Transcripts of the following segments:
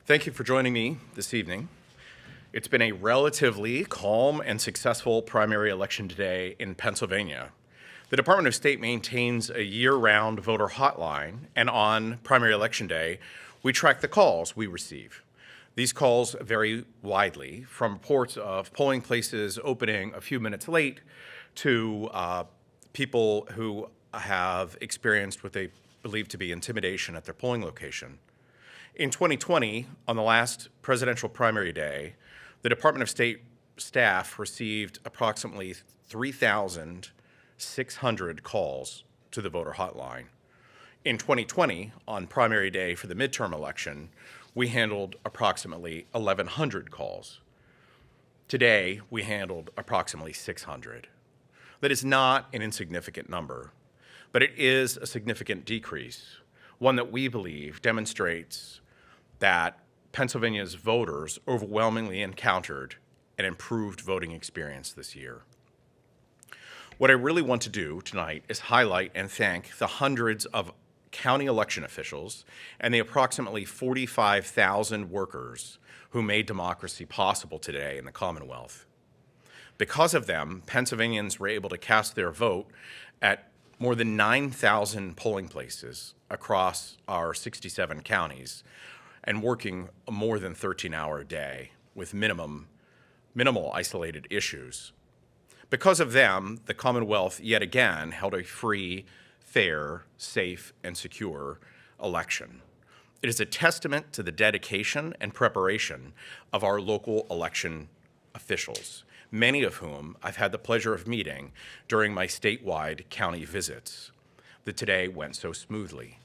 Thank you for joining me this evening. It's been a relatively calm and successful primary election day in Pennsylvania. The Department of State maintains a year-round voter hotline, and on primary election day, we track the calls we receive. These calls vary widely, from reports of polling places opening a few minutes late to people who have experienced what they believe to be intimidation at their polling location. In 2020, on the last presidential primary day, the Department of State staff received approximately 3,600 calls to the voter hotline. In 2020, on primary day for the midterm election, we handled approximately 1,100 calls. Today, we handled approximately 600. That is not an insignificant number, but it is a significant decrease, one that we believe demonstrates that Pennsylvania's voters overwhelmingly encountered an improved voting experience this year. What I really want to do tonight is highlight and thank the hundreds of county election officials and the approximately 45,000 workers who made democracy possible today in the Commonwealth. Because of them, Pennsylvanians were able to cast their vote at more than 9,000 polling places across our 67 counties, and working a more than 13-hour day with minimal isolated issues. Because of them, the Commonwealth yet again held a free, fair, safe, and secure election. It is a testament to the dedication and preparation of our local election officials, many of whom I've had the pleasure of meeting during my statewide county visits, that today went so smoothly.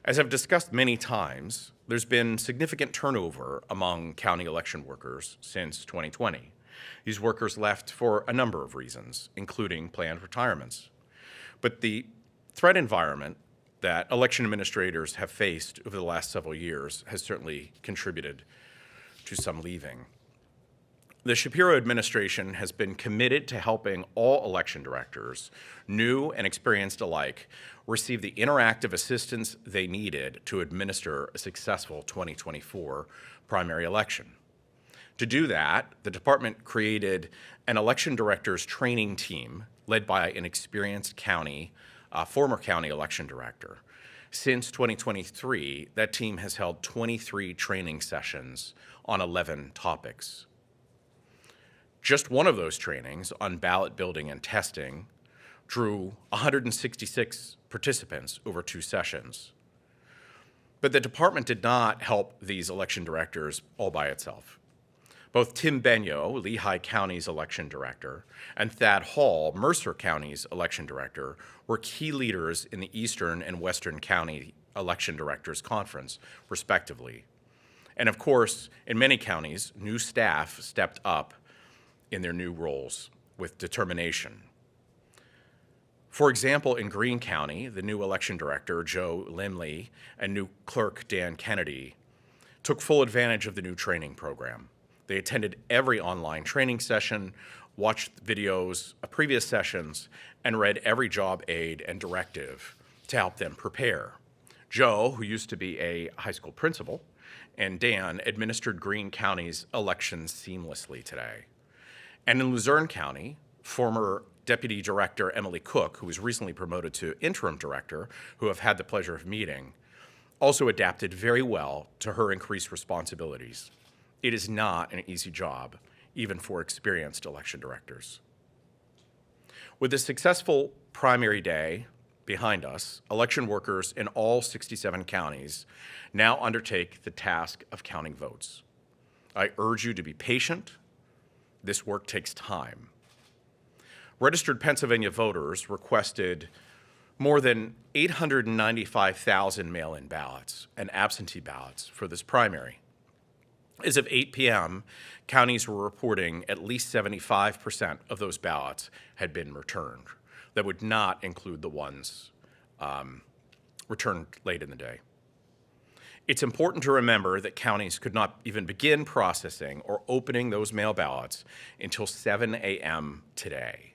As I've discussed many times, there's been significant turnover among county election workers since 2020. These workers left for a number of reasons, including planned retirements. But the threat environment that election administrators have faced over the last several years has certainly contributed to some leaving. The Shapiro administration has been committed to helping all election directors, new and experienced alike, receive the interactive assistance they needed to administer a successful 2024 primary election. To do that, the department created an election directors training team led by an experienced former county election director. Since 2023, that team has held 23 training sessions on 11 topics. Just one of those trainings on ballot building and testing drew 166 participants over 2 sessions. But the department did not help these election directors all by itself. Both Tim Benyo, Lehigh County's election director, and Thad Hall, Mercer County's election director, were key leaders in the Eastern and Western County Election Directors Conference, respectively. And of course, in many counties, new staff stepped up in their new roles with determination. For example, in Greene County, the new election director, Joe Limley, and new clerk, Dan Kennedy, took full advantage of the new training program. They attended every online training session, watched videos of previous sessions, and read every job aid and directive to help them prepare. Joe, who used to be a high school principal, and Dan administered Greene County's elections seamlessly today. And in Luzerne County, former Deputy Director Emily Cook, who was recently promoted to interim director, who I've had the pleasure of meeting, also adapted very well to her increased responsibilities. It is not an easy job, even for experienced election directors. With a successful primary day behind us, election workers in all 67 counties now undertake the task of counting votes. I urge you to be patient. This work takes time. Registered Pennsylvania voters requested more than 895,000 mail-in ballots and absentee ballots for this primary. As of 8 p.m., counties were reporting at least 75% of those ballots had been returned. That would not include the ones returned late in the day. It's important to remember that counties could not even begin processing or opening those mail ballots until 7 a.m. today,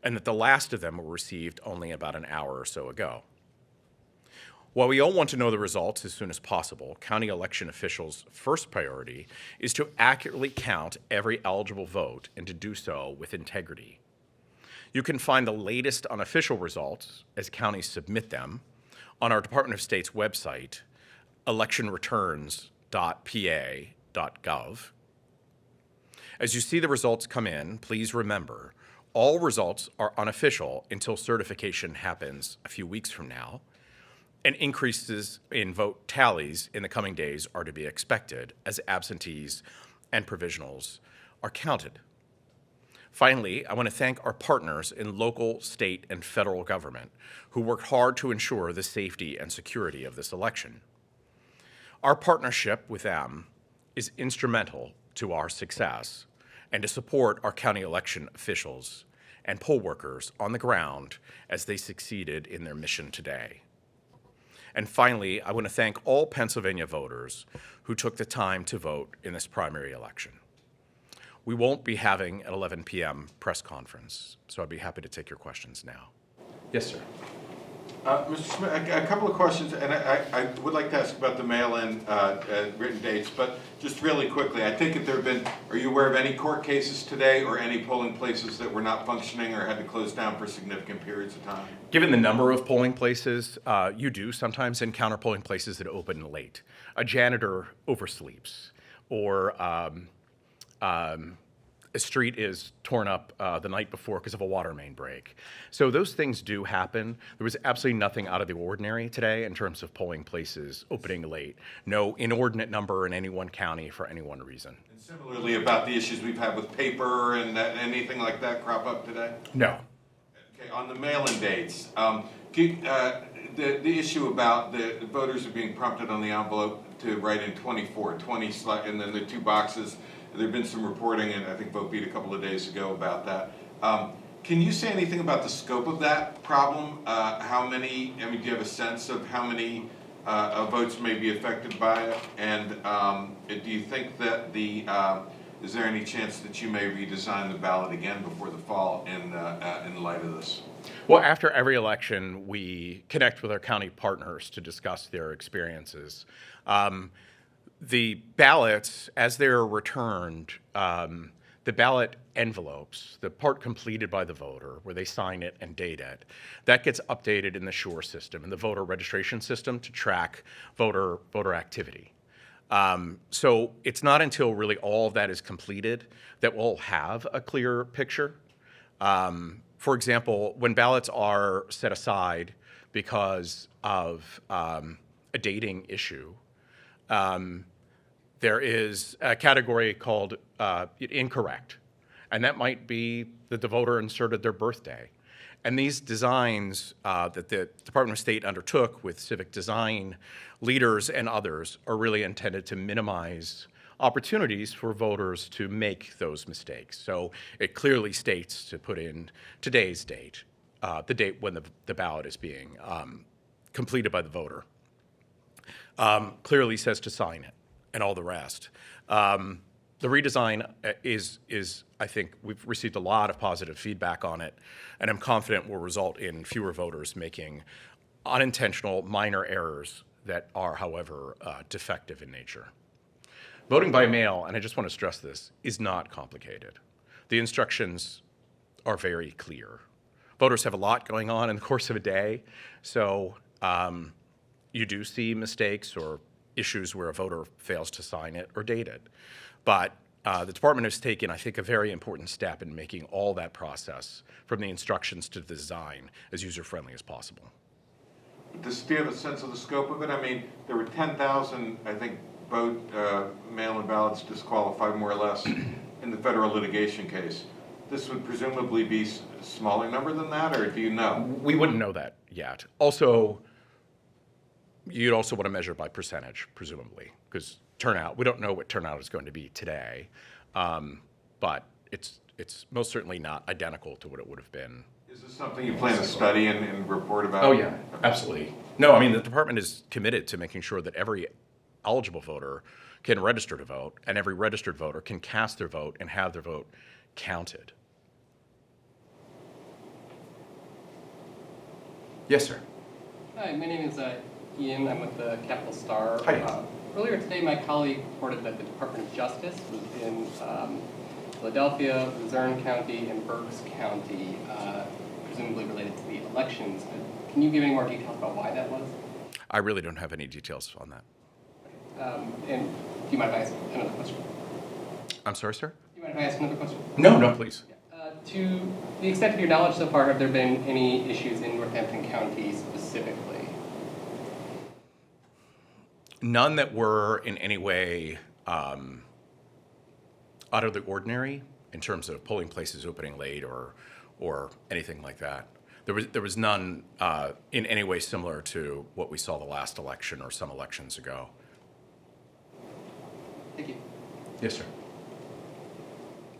and that the last of them were received only about an hour or so ago. While we all want to know the results as soon as possible, county election officials' first priority is to accurately count every eligible vote and to do so with integrity. You can find the latest unofficial results, as counties submit them, on our Department of State's website, electionreturns.pa.gov. As you see the results come in, please remember, all results are unofficial until certification happens a few weeks from now, and increases in vote tallies in the coming days are to be expected as absentees and provisionals are counted. Finally, I want to thank our partners in local, state, and federal government who worked hard to ensure the safety and security of this election. Our partnership with them is instrumental to our success and to support our county election officials and poll workers on the ground as they succeeded in their mission today. And finally, I want to thank all Pennsylvania voters who took the time to vote in this primary election. We won't be having an 11 p.m. press conference, so I'd be happy to take your questions now. Yes, sir. Mr. Schmidt, a couple of questions, and I would like to ask about the mail-in written dates, but just really quickly, I take it are you aware of any court cases today or any polling places that were not functioning or had to close down for significant periods of time? Given the number of polling places, you do sometimes encounter polling places that open late. A janitor oversleeps, or a street is torn up the night before because of a water main break. So those things do happen. There was absolutely nothing out of the ordinary today in terms of polling places opening late. No inordinate number in any one county for any one reason. And similarly about the issues we've had with paper and anything like that crop up today? No. Okay, on the mail-in dates, the issue about the voters are being prompted on the envelope to write in 24, 20, and then the two boxes. There have been some reporting, and I think VoteBeat a couple of days ago about that. Can you say anything about the scope of that problem? How many, do you have a sense of how many votes may be affected by it? And do you think that is there any chance that you may redesign the ballot again before the fall in light of this? Well, after every election, we connect with our county partners to discuss their experiences. The ballots, as they're returned, the ballot envelopes, the part completed by the voter, where they sign it and date it, that gets updated in the SURE system, in the voter registration system, to track voter activity. So it's not until really all of that is completed that we'll have a clear picture. For example, when ballots are set aside because of a dating issue, there is a category called incorrect, and that might be that the voter inserted their birthday. And these designs that the Department of State undertook with civic design leaders and others are really intended to minimize opportunities for voters to make those mistakes. So it clearly states to put in today's date, the date when the ballot is being completed by the voter. Clearly says to sign it and all the rest. The redesign is, I think, we've received a lot of positive feedback on it, and I'm confident will result in fewer voters making unintentional minor errors that are, however, defective in nature. Voting by mail, and I just want to stress this, is not complicated. The instructions are very clear. Voters have a lot going on in the course of a day, so you do see mistakes or issues where a voter fails to sign it or date it. But the department has taken, I think, a very important step in making all that process, from the instructions to the design, as user-friendly as possible. Do you have a sense of the scope of it? I mean, there were 10,000, I think, mail-in ballots disqualified, more or less, in the federal litigation case. This would presumably be a smaller number than that, or do you know? We wouldn't know that yet. Also, you'd also want to measure by percentage, presumably, because turnout, we don't know what turnout is going to be today, but it's most certainly not identical to what it would have been. Is this something you plan to study and report about? Oh, yeah, absolutely. No, I mean, the department is committed to making sure that every eligible voter can register to vote, and every registered voter can cast their vote and have their vote counted. Yes, sir. Hi, my name is Ian. I'm with the Capital Star. Hi. Earlier today, my colleague reported that the Department of Justice was in Philadelphia, Luzerne County, and Berks County, presumably related to the elections. Can you give any more details about why that was? I really don't have any details on that. And do you mind if I ask another question? I'm sorry, sir? Do you mind if I ask another question? No, please. To the extent of your knowledge so far, have there been any issues in Northampton County specifically? None that were in any way out of the ordinary in terms of polling places opening late or anything like that. There was none in any way similar to what we saw the last election or some elections ago. Thank you. Yes, sir.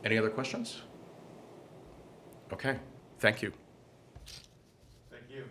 Any other questions? Okay, thank you. Thank you.